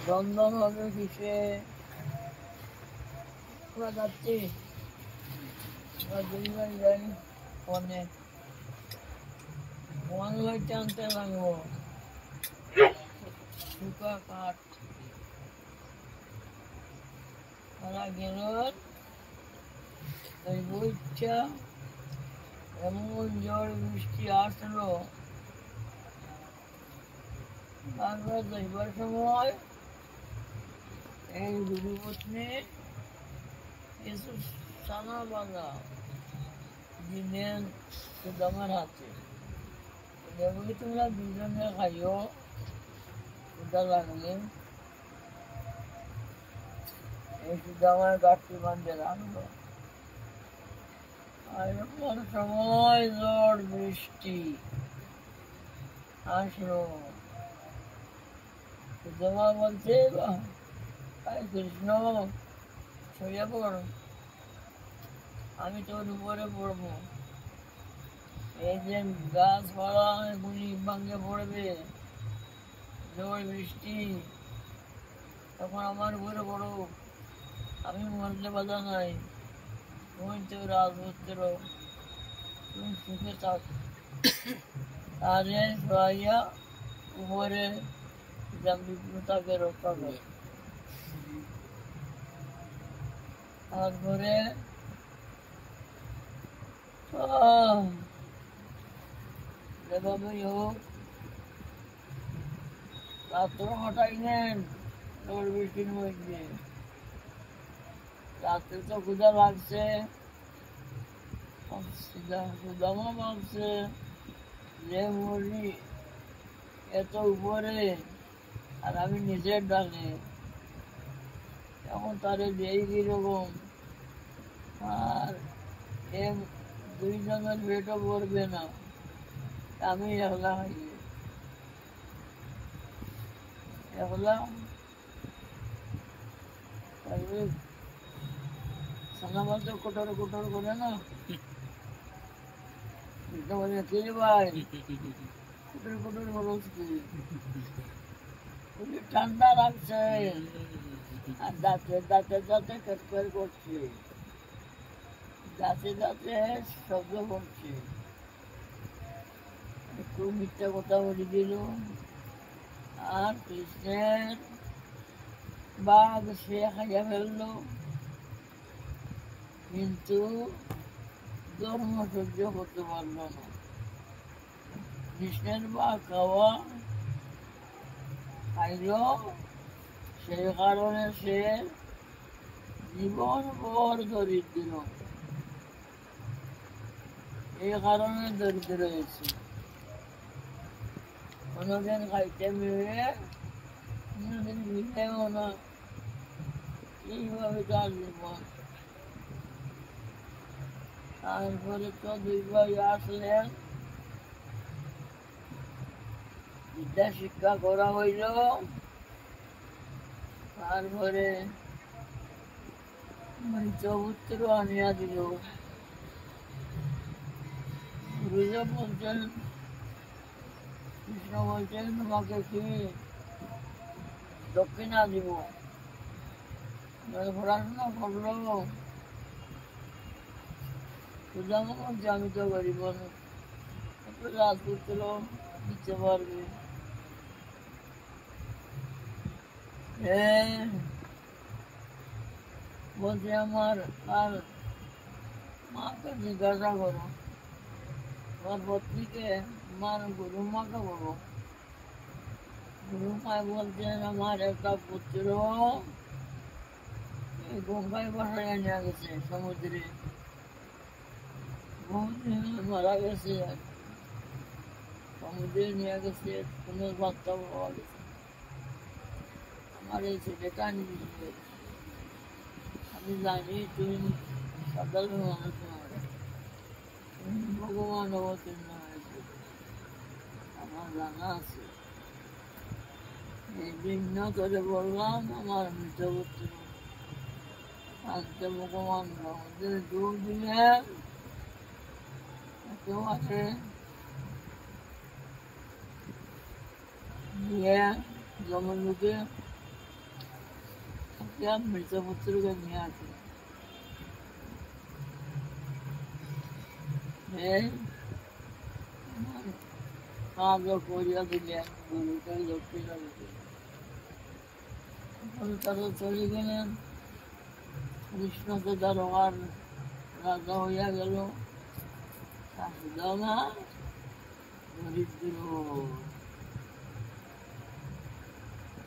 রন্ধন হবে কিসে? আমরা যাচ্ছি, আমরা দুইবার যাই বনে, বন হইতে আনতে লাগবো শুকা কাঠ। তারা গেল ওই বইটা, এমন ঝড় বৃষ্টি আসলো, তারপর যাইবার সময় এই গুরু পত্নী কিছু সানা বাঁধা দিলেন সুদামার হাতে। বলি তোমরা দুজনে খাইও, ক্ষুধা লাগলে। এই সুদামার গাছটি বাঁধে রাখলো। আর এমন সময় ঝড় বৃষ্টি আসলো, সুদামা বলছে, কৃষ্ণ ছড়িয়ে পড়, আমি তোর উপরে পড়বো। এই যে গাছপালা এগুলি ভাঙে পড়বে, ঝড় বৃষ্টি, তখন আমার উপরে পড়ো, আমি মরলে বাধা নাই, তুমি তো রাজপুত্র, তুমি সুখে থাক। তারে শোয়াইয়া উপরে বিপ্লতাকে রক্ষা করে। তারপরে যেভাবে হোক রাত্র হটাইলেন ঝড় বৃষ্টির মধ্যে। রাত্রে তো ক্ষুধা লাগছে, সুদামা ভাবছে যে মরি এত উপরে আর আমি নিচের ডালে, এখন তারে যেই কিরকম, আর এ দুইজনের পেটও ভরবে না, আমি একলা খাইয়ে একলা। তারপরে সানাবাদ কোটর কোটর করে না, বলে কে ভাই কোটর কোটর খরচ কি, ঠান্ডা লাগছে আর দাঁতে দাঁতে দাঁতে কেটকেট করছে, দাঁতে দাঁতে শব্দ করছে। একটু মিথ্যা কথা বলে দিল। আর কৃষ্ণের বাঘ সে খাইয়া ফেললো, কিন্তু ধর্ম সহ্য করতে পারল না। কৃষ্ণের বাঘ খাইল, সেই কারণে সে জীবন ভর দরিদ্র, এই কারণে দরিদ্র হয়েছে। কোনোদিন খাইতে মিলে, কোনোদিন মিলেও না, এইভাবে তার জীবন। তারপরে তো দুই ভাই আসলেন, বিদ্যা শিক্ষা করা হইল। তারপরে মৃতপুত্র আনিয়া দিল। গুরুদেব বলছেন, কৃষ্ণ বলছেন তোমাকে কি দক্ষিণা দিব? পড়াশোনা করলো, সুদামা বলছে আমি তো গরিব মানুষ, রাজপুত্র দিতে পারবে। বলছে আমার আর মাকে জিজ্ঞাসা করো, আমার পত্নীকে আমার গুরু মাকে বলো। গুরু মায় বলছেন আমার একটা পুত্র গঙ্গায় ভাসায় নিয়ে গেছে সমুদ্রে, মারা গেছে, সমুদ্রে নিয়ে গেছে, কোনো বার্তা পাওয়া গেছে। আমার এই ছেলেটা নিয়ে, আমি জানি তুমি সাধারণ মানুষ নয়, তুমি ভগবান অবতীর্ণ হয়েছে, আমার জানা আছে। এই জন্য করে বললাম আমার মৃতপুত্র আজকে ভগবান আমাদের যোগ দিলেন। একেবারে দিয়ে জমনুকে গিয়া মৃতপুত্রকে নিয়ে আসে। কাজও করিয়া দিলেন, গরুকে দক্ষিণা দিলেন। তারা চলে গেলেন। কৃষ্ণ তো দারোগার রাজা হইয়া গেল। শাশুদামা দরিদ্র,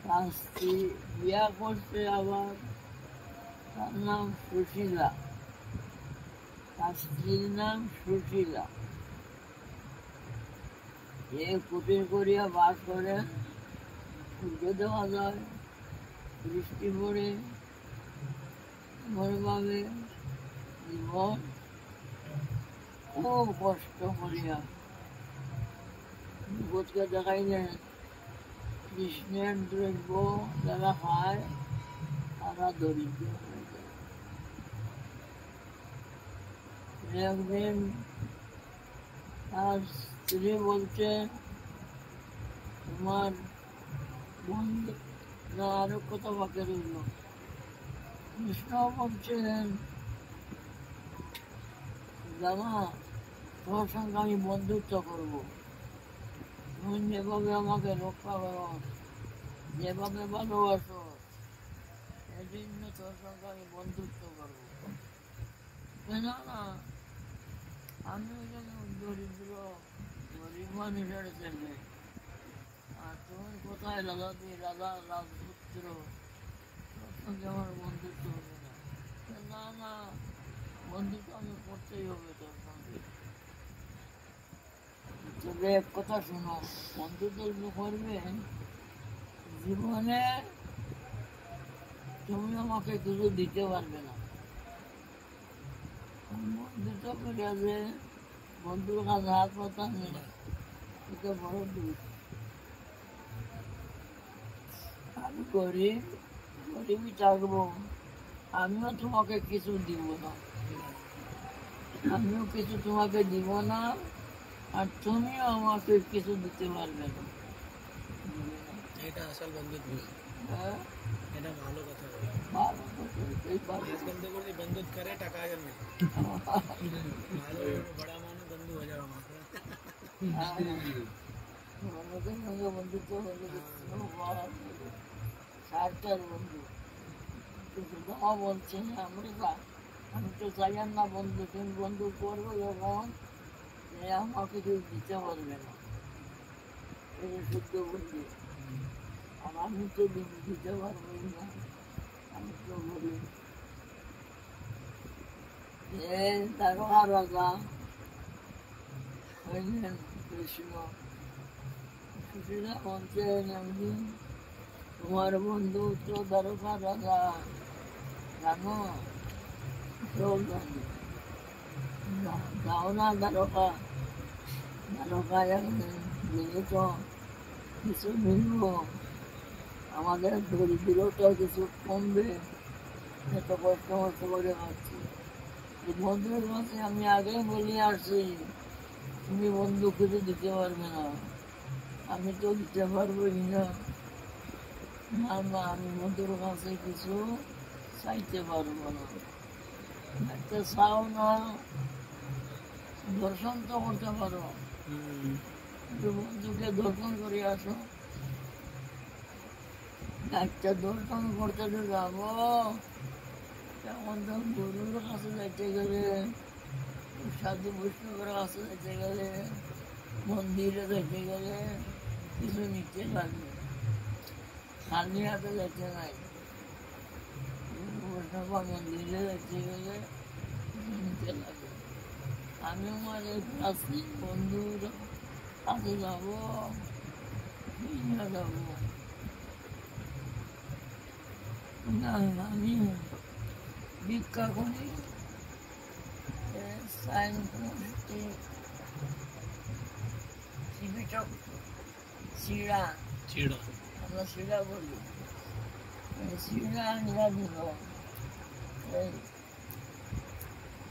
তার স্ত্রী বিয়া করছে আবার, তার নাম সুশীলা, তার স্ত্রীর নাম সুশীলা। এ কুটির করিয়া বাস করে, সূর্য দেওয়া যায়, বৃষ্টি পড়ে, ভাবে জীবন খুব কষ্ট করিয়া বিপদকে দেখাইলেন। কৃষ্ণের দ্রব্য যারা খায় তারা দরিদ্র হয়ে যায়। একদিন তার স্ত্রী বলছে, তোমার বন্ধু না আরো কত বাকি রইল। কৃষ্ণ বলছেন, দাদা তোর সঙ্গে আমি বন্ধুত্ব করবো, তুমি যেভাবে আমাকে রক্ষা করো, যেভাবে ভালোবাসো, এই জন্য তোর সঙ্গে আমি বন্ধুত্ব করবো। না না, আমি ওখানে দরিদ্র গরিব মানুষের ছেলে, আর তুমি কোথায় রাজা, তুই রাজা রাজপুত্র, তোর সঙ্গে আমার বন্ধুত্ব হবে না। না না, বন্ধুত্ব আমি করতেই হবে তোর সঙ্গে। তবে এক কথা শোনো, বন্ধুত্ব করবে, জীবনে তুমি আমাকে কিছু দিতে পারবে না। বন্ধুত্ব করে যে বন্ধুর কাছে হাত পাতা নেই, এটা বড় দুঃখ। আমি গরিবই থাকবো, আমিও তোমাকে কিছু দিব না, আমিও কিছু তোমাকে দিব না, আর তুমিও আমাকে কিছু দিতে পারবে না। এটা আসল বন্ধুত্ব। হ্যাঁ, এটা ভালো কথা। ভালো কথা, এই ভালো आजकल देखो जी बंदूक करे टका जन में मालो बड़ा मानो बंदू हो जाओ हमारा। আমাদের সঙ্গে বন্ধুত্ব হলে সারটার বন্ধু সুদামা বলছে, আমি তো চাই না বন্ধু, তুমি বন্ধু করবো যখন আমাকে কেউ দিতে পারবে না, এটা শুদ্ধ বন্ধু। আর আমি তো দিতে পারবোই না, আমি তো বলি দারোগা রাজা হইলেন কৃষ্ণ। সুশীলা বলছেন, একদিন তোমার বন্ধু তো দারোগা রাজা, জানো? সব জানি, যাও না দারোগা, দারোগা একদিন গেলে তো কিছু মিলব, আমাদের দরিদ্রতা কিছু কমবে, এত কষ্ট মষ্ট করে খাচ্ছি। বন্ধুর কাছে আমি আগেই বলে আসছি, তুমি বন্ধু কিছু দিতে পারবে না, আমি তো দিতে পারবোই না। না না, আমি বন্ধুর কাছে কিছু চাইতে পারবো না। একটা চাও না, দর্শন তো করতে পারো, বন্ধুকে দর্শন করে আসো। একটা দর্শন করতে তো যাবো, এখন তো গুরুর কাছে যাইতে গেলে, সাধু বৈষ্ণবের কাছে যাইতে গেলে, মন্দিরে যাইতে গেলে কিছু নিতে লাগবে, খালি হাতে যাইতে নাই। বৈষ্ণব মন্দিরে যাইতে গেলে নিতে লাগে। আমি আমার এই প্রাচীন বন্ধুর কাছে যাবো, যাবো না, আমি ভিক্ষা করি, চিড়া, আমরা চিড়া বলি, চিড়া আনিয়া দিল, এই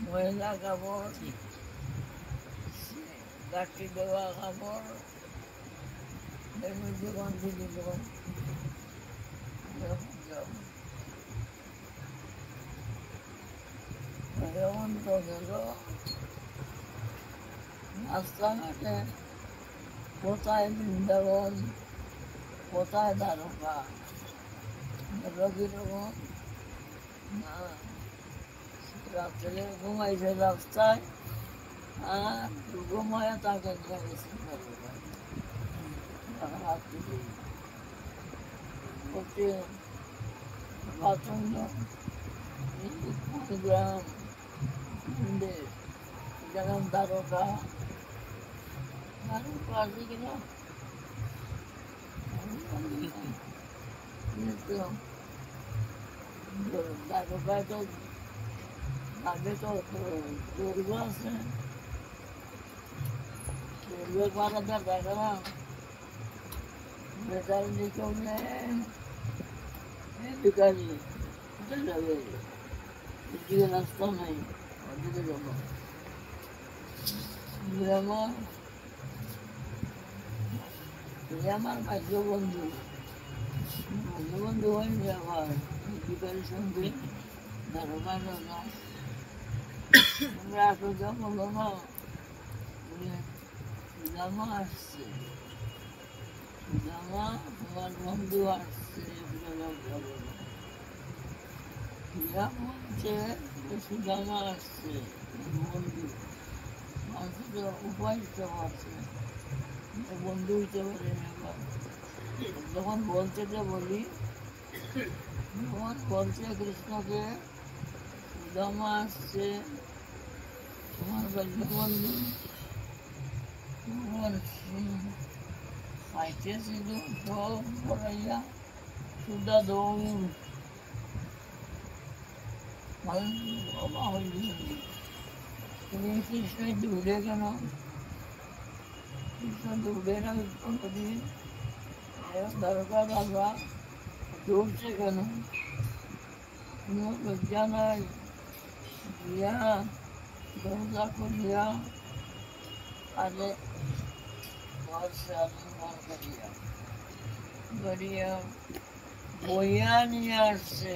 ময়লা কাপড়, গাঠি দেওয়া কাপড়, এর মধ্যে বান্ধি দিল, হেমন্ত গেল রাস্তাঘাটে, কোথায় বৃন্দাবন, কোথায় দ্বারকা, গেল কিরকম না, রাত্রে ঘুমাইছে রাস্তায়, আর ঘুমায় তাকে নিয়ে গেছে দ্বারকায়। রাত্রি হচ্ছে প্রচন্ড গ্রাম মন্দির, যেমন দ্বারকা, দ্বারকা আছে কিনা কিন্তু দ্বারকায় তো আগে তো দুর্গ আছে, দুর্গের পাড়াটা দেখালাম, বেটার দিকেও নেই, ভিকারি কোথায় যাবে, এদিকে রাস্তা নাই, ওদিকে যাবো। আমার ভাগ্য বন্ধু, ভাগ্য বন্ধু হয়নি আমার ভিকারির সঙ্গে দ্বারকা না, আমরা আসো যাবো না, জামা আসছে, জামা তোমার বন্ধু আসছে, বলছে সুদামা আসছে বন্ধু, মানুষ তো উপায় দিতে পারছে, বন্ধু হইতে পারে না। যখন বলছে যে বলি, যখন বলছে কৃষ্ণকে সুদামা আসছে তোমার বন্ধু, তখন খাইতেছিল সব পড়াইয়া সুদা দৌড় তুমি কৃষ্ণ দৌড়ে কেন, কৃষ্ণ দৌড়ে না কোনোদিন, দ্বারকা দাদা দৌড়ছে কেন, কোনো লজ্জা নাই, গিয়া দরজা খুলিয়া আগে ঘর সালিমান করিয়া করিয়া বইয়া নিয়ে আসছে,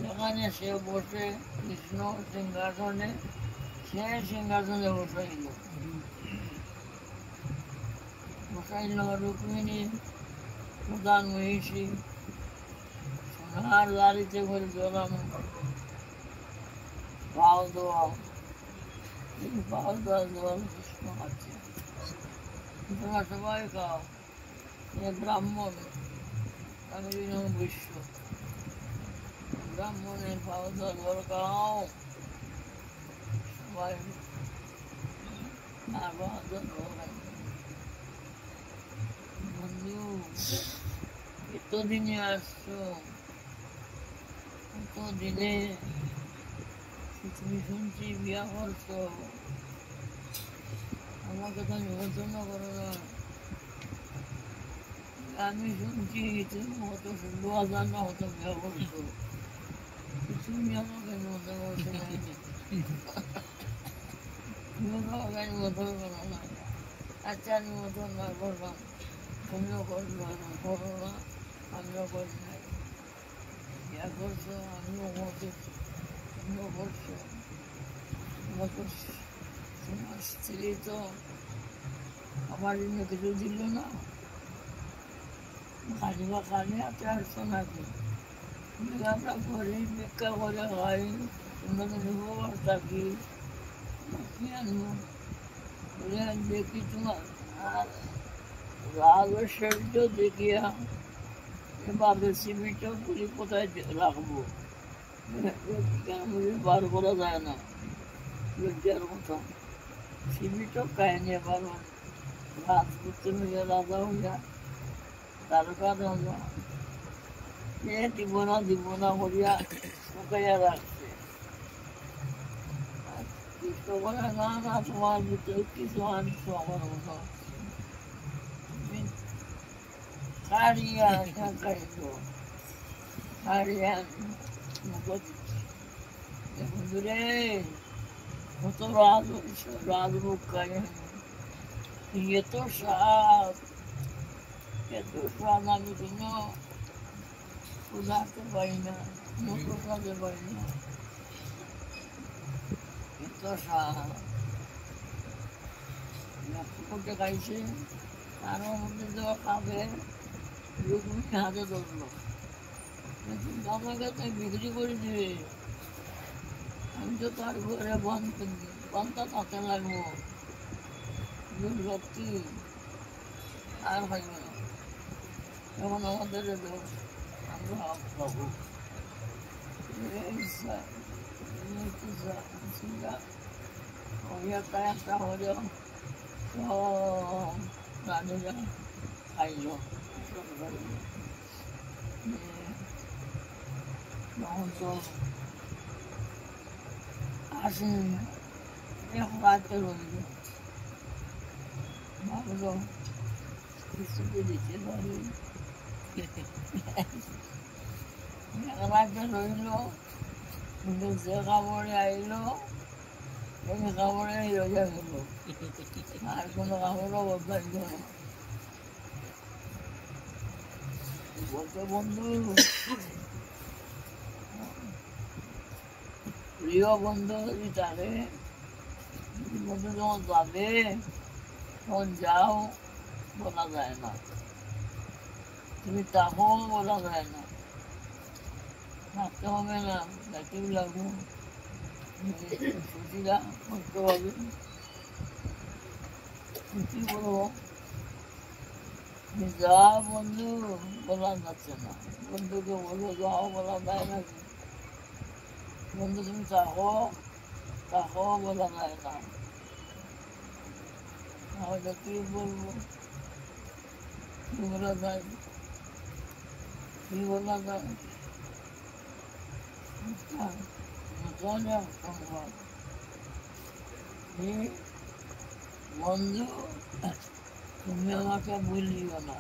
যেখানে সে বসে কৃষ্ণ সিংহাসনে, সে সিংহাসনে বসাইল, বসাইল রুক্মিণী প্রধান মহিষী সোনার দাড়িতে করে জড়ানো, পাও দেওয়া, পাও দেওয়া জল কৃষ্ণ আছে, তোমরা সবাই খাও, এ ব্রাহ্মণ, আমি বিশ্ব, ব্রাহ্মণের পাও দেওয়া জল খাও, সবাই আর পাও দেওয়া জল খাই। বন্ধু এতদিনে আসছো, এতদিনে তুমি শুনছি বিয়া করছো, আমাকে তো নিমন্ত্রণ করো না, আমি শুনছি তুমি হতো 16,000 না হতো বিয়া করছো, তুমি আমাকে নিমন্ত্রণ করছো না, তুমি আমাকে নিমন্ত্রণ করো না, আচ্ছা নিমন্ত্রণ না করলাম, তুমিও করলো না, করো না, আমিও করি নাই, বিয়া করছো, আমিও করছি, তুমিও করছো, তোমার স্ত্রী তো আমার জন্য কিছু দিল না, খালিবা খালি হাতে আসছো নাকি, আমরা করি ভিক্ষা করে খাই, তোমাদের উপবাস থাকি, কি আনবো, দেখি তোমার আর রাগেশ্বর্য দেখিয়া এভাবে সিমিটা পুরি কোথায় রাখবো, বার করা যায় না, লজ্জার মতো সিমিটও কাহিনী এবার রাজপুত্র হইয়া রাজা হইয়া দ্বারকা রাজা, এ দিব না করিয়া শুকাইয়া রাখছে, কৃষ্ণ বলে না না তোমার ভিতরে কিছু আনছো আমার মতো, ছাড়িয়া খাইল, ছাড়িয়া বন্ধু রে কত রাজভোগ খাই, এত স্বাদ, এত স্বাদ আমি কোনো ক্ষুধাতে পারি না, কোনো প্রসাদে পারি না, প্রত্যাশা করতে খাইছে, তার মধ্যে তো খাবে রুক্মিণী হাতে ধরলো, আমাকে তাই বিক্রি করে দিবে, আমি তো তার ঘরে বন্ধা থাকতে লাগবো, সত্যি আর খাইবে না, এখন আমাদের এলো আমরা খাবো। ওই একটা হলো রানীরা খাইল, তখন তো আসেন এক রাতে রইল, ভাবলো কিছুকে দিতে পারি, এক রাতে রইল, কিন্তু যে কাপড়ে আইলো এই কাপড়ে রোজা গেল, আর কোনো কাপড়ও বদলাইল না। বলতে বন্ধু, প্রিয় বন্ধু যদি তাকে বন্ধু যখন যাবে তখন যাও বলা যায় না, তুমি তাকেও বলা যায় না, থাকতে হবে না, যাইতেও লাগবো, ছুটিটা করতে হবে, ছুটি করবো, যা বন্ধু বলা যাচ্ছে না, বন্ধুকে বলো যাও বলা যায় নাকি, বন্ধু তুমি তাকেও বলা যায় না, তাহলে কি বলবো, কি বলা যায়, কি বলা যায়, বন্ধু তুমি আমাকে ভুলিও না,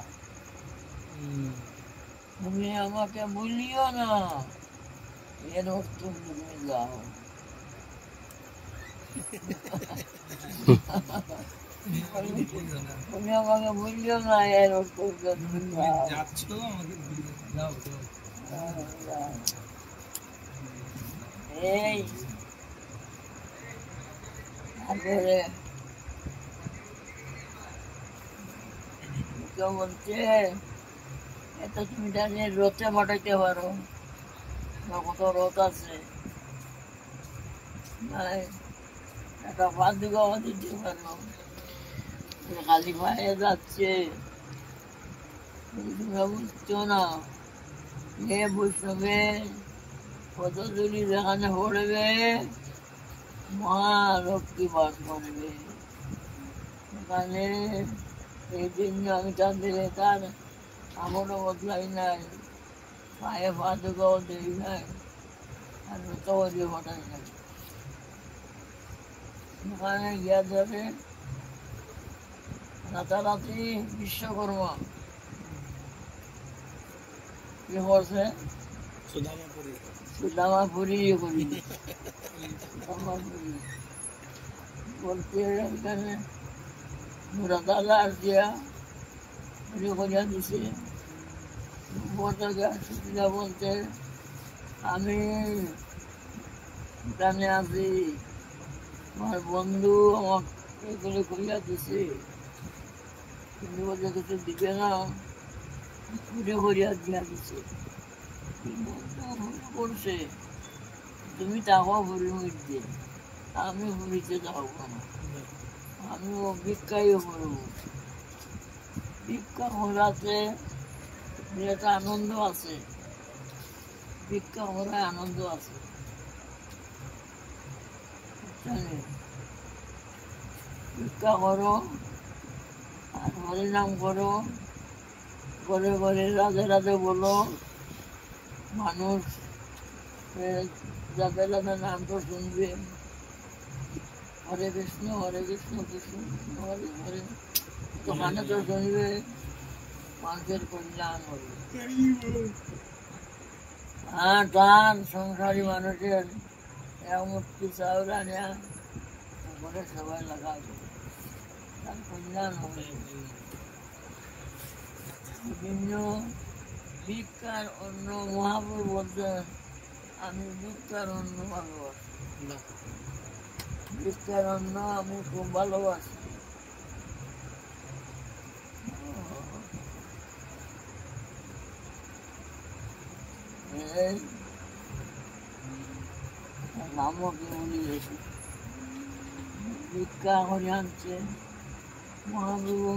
তুমি আমাকে ভুলিও না, এর অর্থ তুমি যাও, তুমি আমাকে ভুলিও না, এর অর্থ তুমি যাও, এই তারপরে কেউ বলছে এটা তুমি জানি রথে পাঠাইতে পারো, কত রথ আছে, একটা পাদুকাও দিতে পারো, খালি পায়ে যাচ্ছে, তোমরা বুঝছো না, এ বৈষ্ণবে পদধূলি যেখানে পড়বে মহালক্ষ্মী বাস করবে, সেখানে এই জন্য আমি তাদের তার আমারও বদলাই নাই, পায়ে পাদুকাও দেই নাই, আর তৈরি ঘটাই নাই, সেখানে গিয়া ধরে রাতারাতি বিশ্বকর্মা কি করছে, সুদামাপুরি করি, সুদামাপুরি বলতে এখানে রাতালা দিয়া করিয়া দিছে, সুবিধা বলতে আমি এখানে আছি, আমার বন্ধু আমাকে এগুলো করিয়া দিছে, কিন্তু বলতে কিছু দিবে না, ঘুরে ঘুরিয়া দিয়া দিছে, করছে তুমি তাকেও ঘুরি মধ্যে, আমি ঘুরিতে যাবো না, আমিও ভিক্ষাই করবো, ভিক্ষা করাতে একটা আনন্দ আছে, ভিক্ষা করায় আনন্দ আছে, ভিক্ষা করো আর হরিনাম করো, ঘরে ঘরে রাধে রাধে বলো, মানুষ রাধে রাধে নাম তো শুনবে, হরে কৃষ্ণ কৃষ্ণ কৃষ্ণ হরে হরে, তো মানে তো শুনবে, মানুষের কল্যাণ হবে, আর তার সংসারী মানুষের মুক্তি চাউলা নেয়া ঘরে সবাই লাগাবে, তার কল্যাণ হবে, বিভিন্ন ভিক্ষার অন্য মহাপুর বলতেন আমি ভিক্ষার অন্য ভালোবাসি, চিৎকার রান্না আমি খুব ভালোবাসি। এই নামও কি উনি ভিক্ষা করে আনছে মহাপ্রভু